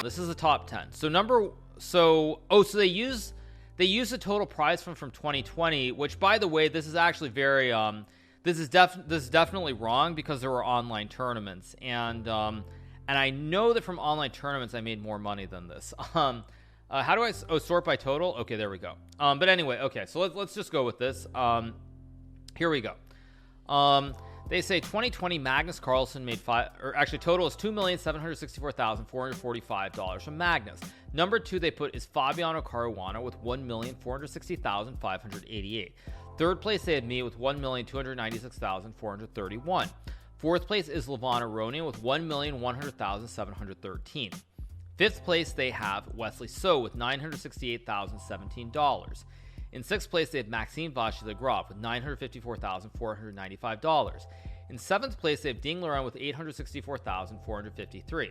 This is the top 10. So they use the total prize from 2020, which, by the way, this is actually very this is definitely wrong because there were online tournaments, and I know that from online tournaments I made more money than this. How do I sort by total? Okay, there we go. But anyway, okay, so let's just go with this. Here we go. They say 2020 Magnus Carlsen made total is $2,764,445 from Magnus. Number 2 they put is Fabiano Caruana with $1,460,588. Third place they had me with $1,296,431. Fourth place is Levon Aronian with $1,100,713. Fifth place they have Wesley So with $968,017. In sixth place, they have Maxime Vachier-Lagrave with $954,495. In seventh place, they have Ding Laurent with $864,453.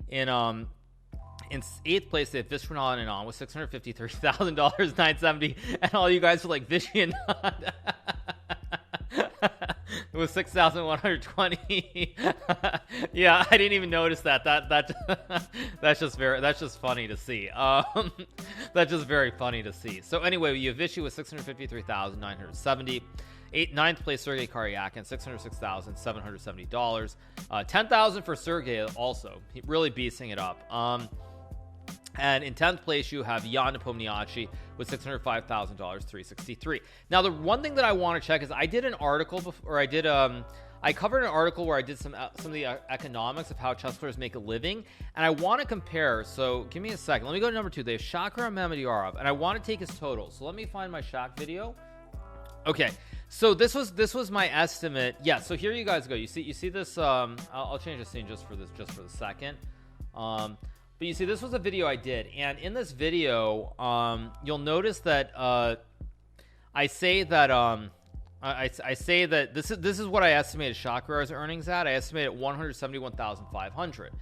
In eighth place, they have Vishwanath Anand with $653,970. And all you guys are like, Vishy Anand with 6,120. Yeah, I didn't even notice that. That's just funny to see. That's just very funny to see. So anyway, you have Vishy with 653,970. Ninth place, Sergei Karyakin, $606,770. $10,000 for Sergei also. He really beasting it up. And in 10th place, you have Jan Nepomniachtchi with $605,000, $363. Now, the one thing that I want to check is I did an article before, I covered an article where I did some of the economics of how chess players make a living, and I want to compare. So give me a second. Let me go to number 2. They have Shakar Mamedyarov, and I want to take his total. So let me find my Shaq video. Okay, so this was my estimate. Yeah, so here you guys go. You see this. I'll change the scene just for the second. But you see, this was a video I did, and in this video, you'll notice that I say that I say that this is what I estimated Shakrar's earnings at. I estimated 171,500.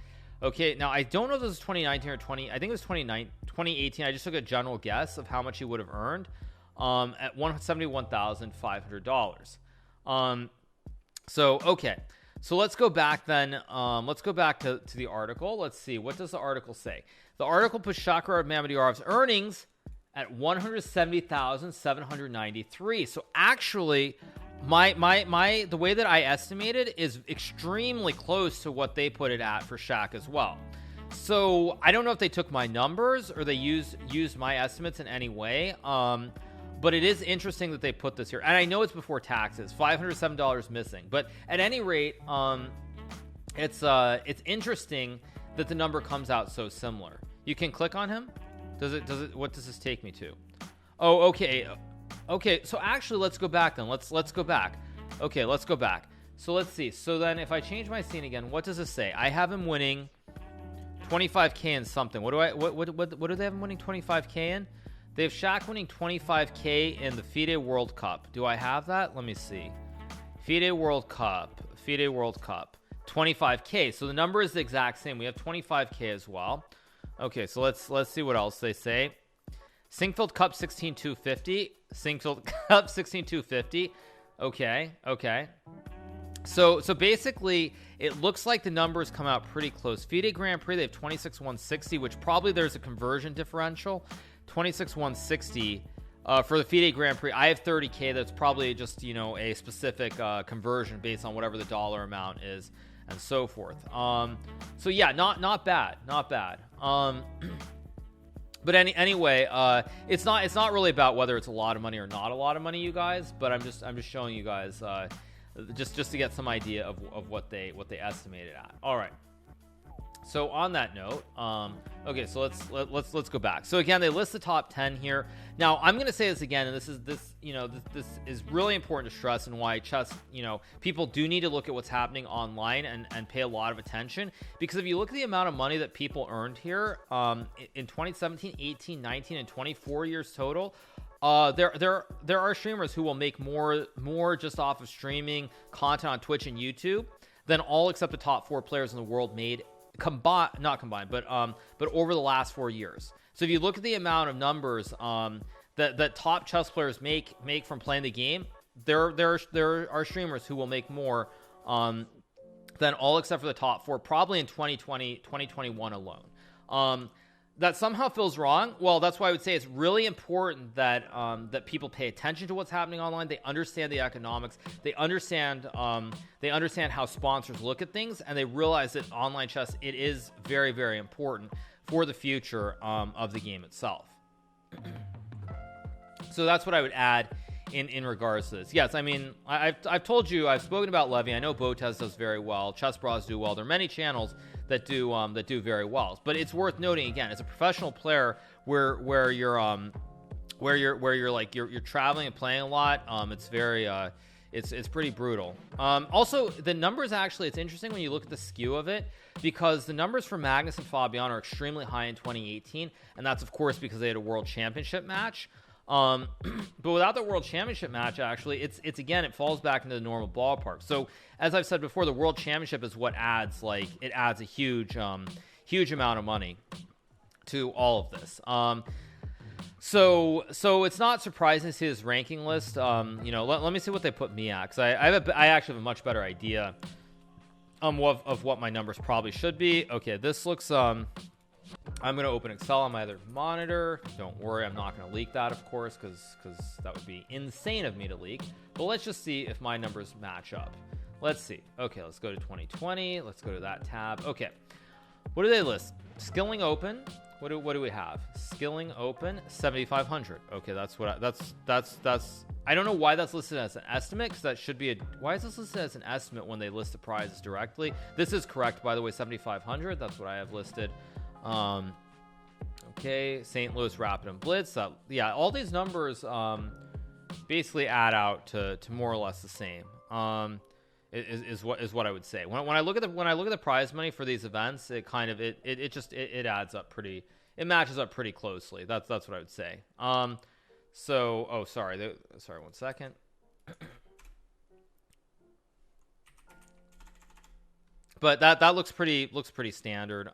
Okay, now I don't know if this was 2019 or 20. I think it was 2018. I just took a general guess of how much he would have earned at $171,500. So okay. So let's go back then. Let's go back to the article. Let's see. What does the article say? The article puts Shakar Mamadyarov's earnings at $170,793. So actually, the way that I estimated is extremely close to what they put it at for Shaq as well. So I don't know if they took my numbers or they used my estimates in any way. But it is interesting that they put this here. And I know it's before taxes, $507 missing. But at any rate, it's interesting that the number comes out so similar. You can click on him. What does this take me to? Oh, okay. Okay, so actually let's go back then. Let's go back. Okay, let's go back. So let's see. So then if I change my scene again, what does this say? I have him winning 25K in something. What do they have him winning 25K in? They have Shaq winning 25K in the FIDE World Cup. Do I have that? Let me see. FIDE World Cup, 25K. So the number is the exact same. We have 25K as well. Okay, so let's see what else they say. Singfield Cup 16,250. Singfield Cup 16,250. Okay. So basically, it looks like the numbers come out pretty close. FIDE Grand Prix, they have 26,160, which probably there's a conversion differential. 26,160 for the FIDE Grand Prix. I have 30K. That's probably just, a specific conversion based on whatever the dollar amount is and so forth. So yeah, not bad. But anyway, it's not really about whether it's a lot of money or not a lot of money, you guys, but I'm just showing you guys just to get some idea of what they estimated at. All right. So on that note, okay, so let's go back. So again, they list the top 10 here. Now I'm going to say this again, and this is really important to stress, and why chess, people do need to look at what's happening online and pay a lot of attention, because if you look at the amount of money that people earned here, in 2017, 18, 19, and 24 years total, there are streamers who will make more just off of streaming content on Twitch and YouTube than all except the top 4 players in the world made not combined, but over the last 4 years. So if you look at the amount of numbers that top chess players make from playing the game, there are streamers who will make more than all except for the top 4, probably in 2020, 2021 alone. That somehow feels wrong. Well, that's why I would say it's really important that that people pay attention to what's happening online. They understand the economics. They understand how sponsors look at things, and they realize that online chess, it is very, very important for the future of the game itself. So that's what I would add in regards to this. Yes, I mean, I've told you, I've spoken about Levy. I know Botez does very well. Chess Bros do well. There are many channels that do very well. But it's worth noting, again, as a professional player where you're traveling and playing a lot, it's very it's pretty brutal. Also, the numbers, actually, it's interesting when you look at the skew of it, because the numbers for Magnus and Fabian are extremely high in 2018, and that's of course because they had a world championship match. But without the world championship match, actually, it's again, it falls back into the normal ballpark. So as I've said before, the world championship is what adds a huge amount of money to all of this. So it's not surprising to see this ranking list. Let me see what they put me at, because I actually have a much better idea of what my numbers probably should be. Okay, this looks I'm going to open Excel on my other monitor. Don't worry, I'm not going to leak that, of course, because that would be insane of me to leak. But let's just see if my numbers match up. Let's see. Okay, let's go to 2020. Let's go to that tab. Okay, what do they list? Skilling open. What do we have? Skilling open 7,500. Okay, that's I don't know why that's listed as an estimate, because that should be why is this listed as an estimate when they list the prizes directly? This is correct, by the way, 7,500. That's what I have listed. Okay, St. Louis Rapid and Blitz. Yeah, all these numbers basically add out to more or less the same. Is what I would say. When I look at the prize money for these events, it kind of it adds up pretty. It matches up pretty closely. That's what I would say. Sorry, 1 second. But that looks pretty standard.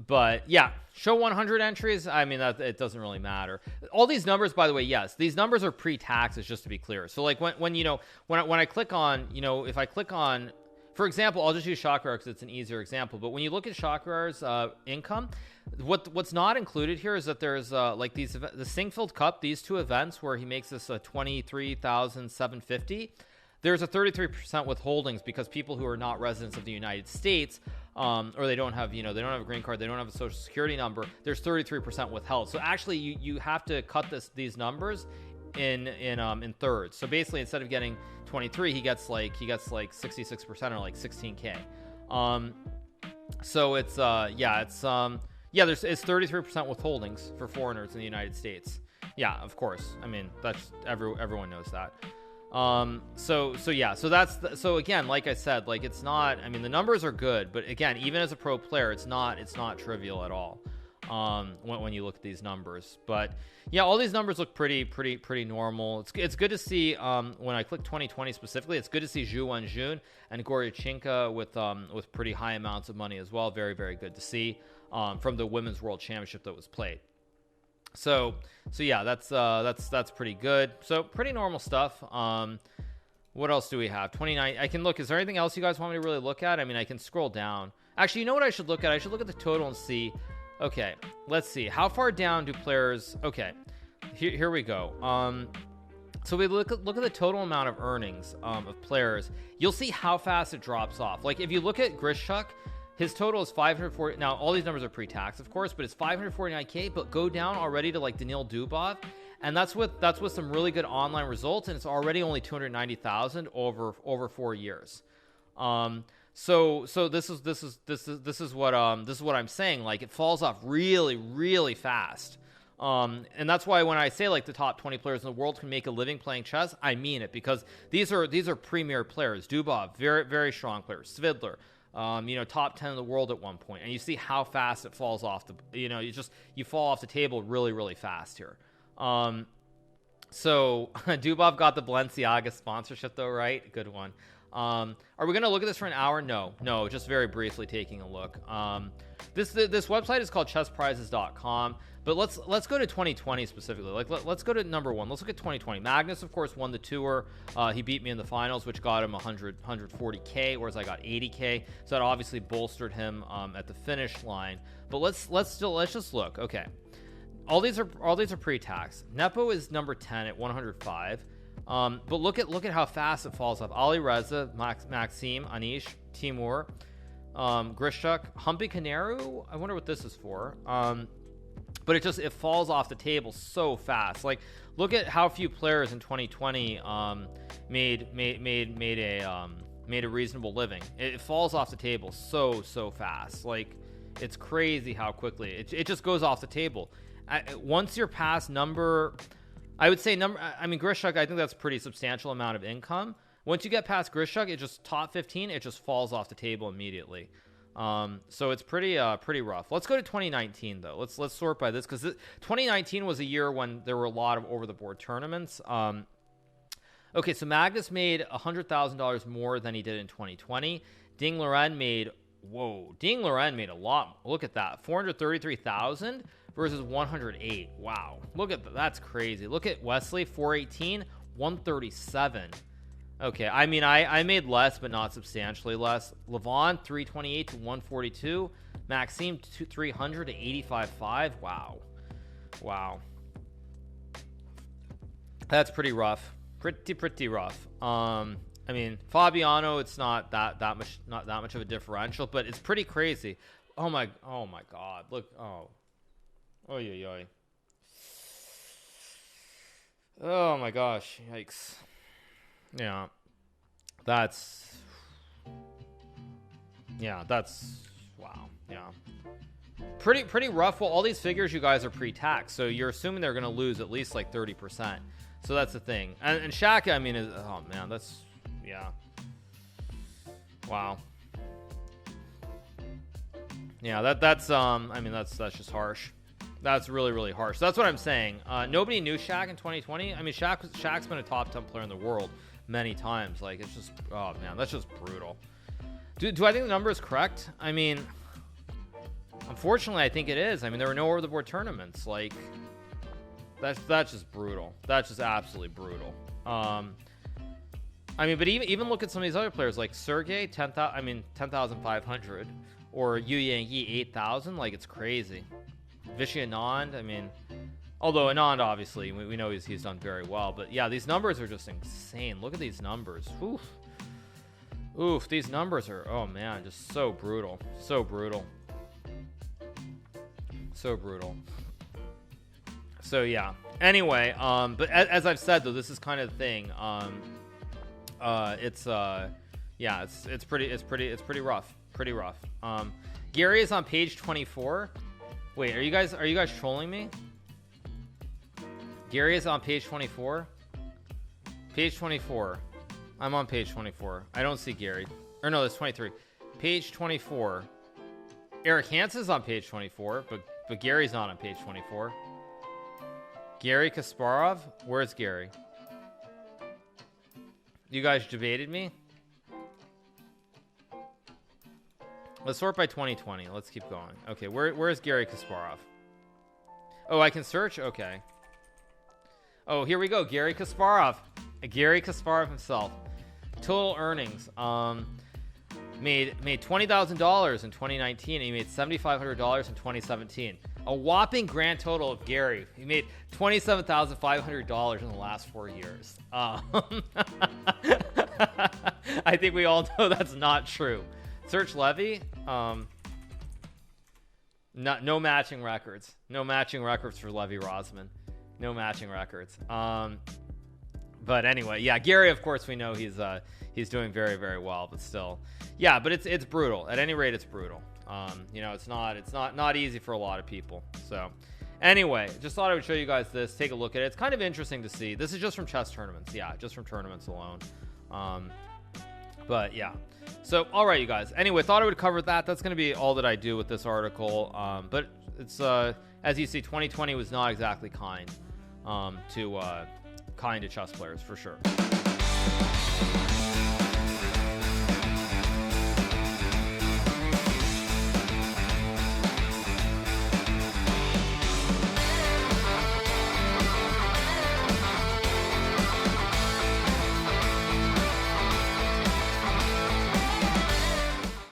But yeah, show 100 entries. I mean, that it doesn't really matter. All these numbers, by the way, yes, these numbers are pre-taxes, just to be clear. So like when I click on, if I click on, for example, I'll just use Shakrar because it's an easier example. But when you look at Shakrar's income, what's not included here is that there's like the Singfield Cup, these two events where he makes this 23,750. There's a 33% withholdings because people who are not residents of the United States, or they don't have a green card, they don't have a social security number, there's 33% withheld. So actually you have to cut these numbers in thirds. So basically, instead of getting 23, he gets like 66%, or like 16K. So it's it's 33% withholdings for foreigners in the United States. Yeah, of course. I mean, that's everyone knows that. So again, like I said, like it's not, I mean, the numbers are good, but again, even as a pro player, it's not trivial at all. When you look at these numbers, but yeah, all these numbers look pretty normal. It's good to see, when I click 2020 specifically, it's good to see Zhu Wenjun and Goryachenko with pretty high amounts of money as well. Very, very good to see, from the Women's World Championship that was played. So yeah, that's pretty good. So pretty normal stuff. What else do we have? 29. I can look. Is there anything else you guys want me to really look at? I mean, I can scroll down. Actually, you know what I should look at? I should look at the total and see. Okay, let's see. How far down do players? Okay, here we go. So we look at the total amount of earnings of players. You'll see how fast it drops off. Like if you look at Grishuk, his total is 540. Now, all these numbers are pre-tax, of course, but it's 549K, but go down already to like Danil Dubov. And that's with some really good online results. And it's already only 290,000 over 4 years. So this is what I'm saying. Like it falls off really, really fast. And that's why when I say like the top 20 players in the world can make a living playing chess, I mean it, because these are premier players. Dubov, very, very strong player. Svidler, top 10 in the world at one point, and you see how fast it falls off you fall off the table really, really fast here. So Dubov got the Balenciaga sponsorship though, right? Good one. Are we going to look at this for an hour? No, just very briefly taking a look. This website is called chessprizes.com, But let's go to 2020 specifically. Like let's go to number one. Let's look at 2020. Magnus, of course, won the tour. He beat me in the finals, which got him 140K, whereas I got 80K. So that obviously bolstered him at the finish line. But let's just look. Okay, all these are pre-tax. Nepo is number 10 at 105. But look at how fast it falls off. Ali Reza, Maxime, Anish, Timur, Grishuk, Humpy Canaru. I wonder what this is for. But it falls off the table so fast. Like, look at how few players in 2020 made a reasonable living. It falls off the table so fast. Like, it's crazy how quickly it just goes off the table. Once you're past number, I would say Grishuk, I think that's a pretty substantial amount of income. Once you get past Grishuk, it just top 15, it just falls off the table immediately. So it's pretty rough. Let's go to 2019 though. Let's sort by this, because 2019 was a year when there were a lot of over the board tournaments. Okay, so Magnus made $100,000 more than he did in 2020. Ding Loren made a lot. Look at that, 433,000 versus 108. Wow, look at that. That's crazy. Look at Wesley, 418, 137. Okay, I mean, I made less, but not substantially less. Levon, 328 to 142. Maxime, 300 to 85.5. Wow. That's pretty rough. Pretty rough. I mean, Fabiano, it's not that much of a differential, but it's pretty crazy. Oh my God! Look, oh my gosh! Yikes! Yeah, that's wow. Yeah, pretty rough. Well, all these figures, you guys, are pre-tax, so you're assuming they're going to lose at least like 30%. So that's the thing. And Shaka, I mean, wow. Yeah, that's just harsh. That's really harsh. So that's what I'm saying. Nobody knew Shaq in 2020. I mean, Shaq's been a top 10 player in the world many times. Like, it's just, oh man, that's just brutal. Do I think the number is correct? I mean, unfortunately, I think it is. I mean, there were no over the board tournaments. Like, that's just brutal. That's just absolutely brutal. I mean, but even look at some of these other players like Sergey, 10,500, or Yu Yang 8,000. Like, it's crazy. Vishy Anand, I mean, although Anand, obviously, we know he's done very well, but yeah, these numbers are just insane. Look at these numbers. Oof, these numbers are, oh man, just so brutal. So yeah. Anyway, but as I've said though, this is kind of the thing. It's pretty rough. Gary is on page 24. Wait, are you guys trolling me? Gary is on page 24. Page 24. I'm on page 24. I don't see Gary. Or no, that's 23. Page 24. Eric Hansen's on page 24, but Gary's not on page 24. Gary Kasparov? Where's Gary? You guys debated me? Let's sort by 2020. Let's keep going. Okay, where's Gary Kasparov? Oh, I can search? Okay. Oh, here we go. Gary Kasparov. Gary Kasparov himself. Total earnings. Made $20,000 in 2019. And he made $7,500 in 2017. A whopping grand total of Gary. He made $27,500 in the last 4 years. I think we all know that's not true. Search Levy. No matching records. No matching records for Levy Rosman. No matching records. But anyway, yeah, Gary, of course, we know he's doing very, very well, but still, yeah, but it's brutal. At any rate, it's brutal. It's not easy for a lot of people. So anyway, just thought I would show you guys this. Take a look at it. It's kind of interesting to see. This is just from chess tournaments. Yeah, just from tournaments alone. But yeah. So, all right, you guys. Anyway, thought I would cover that. That's going to be all that I do with this article. But it's as you see, 2020 was not exactly kind to chess players, for sure.